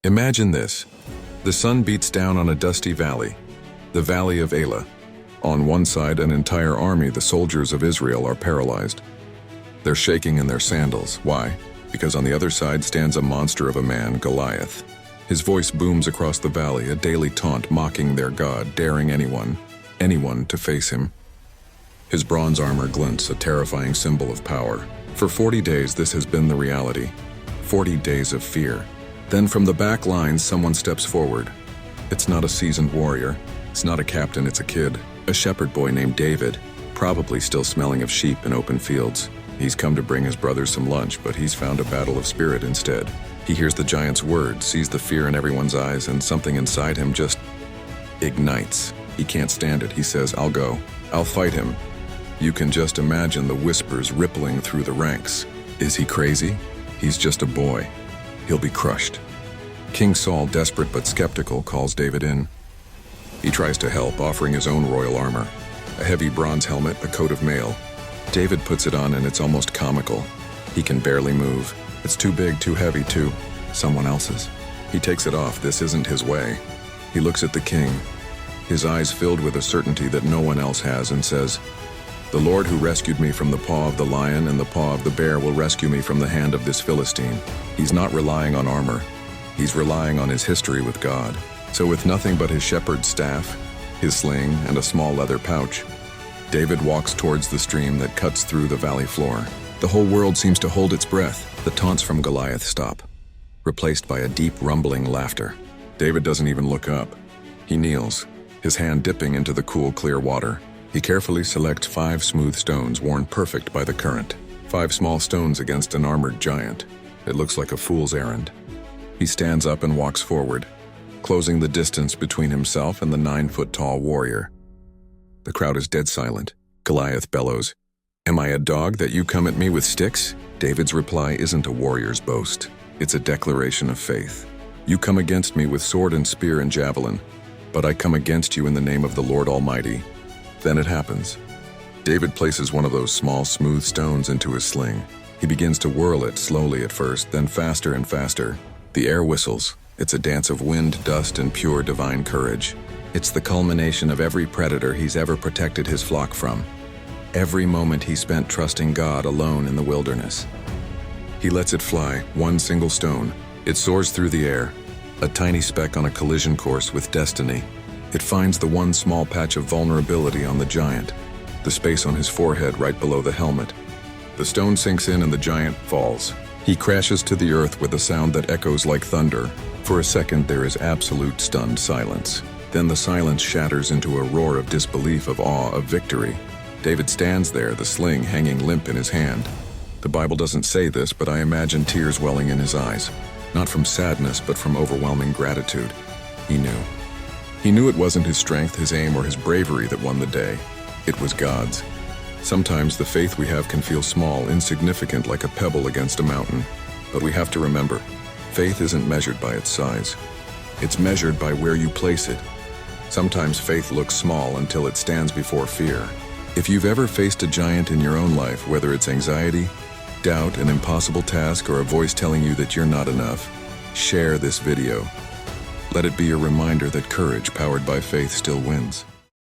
Imagine this. The sun beats down on a dusty valley, the Valley of Elah. On one side, an entire army, the soldiers of Israel, are paralyzed. They're shaking in their sandals. Why? Because on the other side stands a monster of a man, Goliath. His voice booms across the valley, a daily taunt mocking their God, daring anyone to face him. His bronze armor glints, a terrifying symbol of power. For 40 days, this has been the reality. 40 days of fear. Then from the back lines, someone steps forward. It's not a seasoned warrior. It's not a captain, it's a kid. A shepherd boy named David, probably still smelling of sheep in open fields. He's come to bring his brothers some lunch, but he's found a battle of spirit instead. He hears the giant's words, sees the fear in everyone's eyes, and something inside him just ignites. He can't stand it. He says, "I'll go. I'll fight him." You can just imagine the whispers rippling through the ranks. Is he crazy? He's just a boy. He'll be crushed. King Saul, desperate but skeptical, calls David in. He tries to help, offering his own royal armor. A heavy bronze helmet, a coat of mail. David puts it on and it's almost comical. He can barely move. It's too big, too heavy, too someone else's. He takes it off. This isn't his way. He looks at the king, his eyes filled with a certainty that no one else has, and says, "The Lord who rescued me from the paw of the lion and the paw of the bear will rescue me from the hand of this Philistine." He's not relying on armor. He's relying on his history with God. So with nothing but his shepherd's staff, his sling, and a small leather pouch, David walks towards the stream that cuts through the valley floor. The whole world seems to hold its breath. The taunts from Goliath stop, replaced by a deep rumbling laughter. David doesn't even look up. He kneels, his hand dipping into the cool, clear water. He carefully selects 5 smooth stones worn perfect by the current. 5 small stones against an armored giant. It looks like a fool's errand. He stands up and walks forward, closing the distance between himself and the 9-foot-tall warrior. The crowd is dead silent. Goliath bellows, "Am I a dog that you come at me with sticks?" David's reply isn't a warrior's boast. It's a declaration of faith. "You come against me with sword and spear and javelin, but I come against you in the name of the Lord Almighty." Then it happens. David places one of those small, smooth stones into his sling. He begins to whirl it, slowly at first, then faster and faster. The air whistles. It's a dance of wind, dust, and pure divine courage. It's the culmination of every predator he's ever protected his flock from. Every moment he spent trusting God alone in the wilderness. He lets it fly, one single stone. It soars through the air, a tiny speck on a collision course with destiny. It finds the one small patch of vulnerability on the giant, the space on his forehead right below the helmet. The stone sinks in and the giant falls. He crashes to the earth with a sound that echoes like thunder. For a second, there is absolute stunned silence. Then the silence shatters into a roar of disbelief, of awe, of victory. David stands there, the sling hanging limp in his hand. The Bible doesn't say this, but I imagine tears welling in his eyes. Not from sadness, but from overwhelming gratitude. He knew. He knew it wasn't his strength, his aim, or his bravery that won the day. It was God's. Sometimes the faith we have can feel small, insignificant, like a pebble against a mountain. But we have to remember, faith isn't measured by its size. It's measured by where you place it. Sometimes faith looks small until it stands before fear. If you've ever faced a giant in your own life, whether it's anxiety, doubt, an impossible task, or a voice telling you that you're not enough, share this video. Let it be a reminder that courage powered by faith still wins.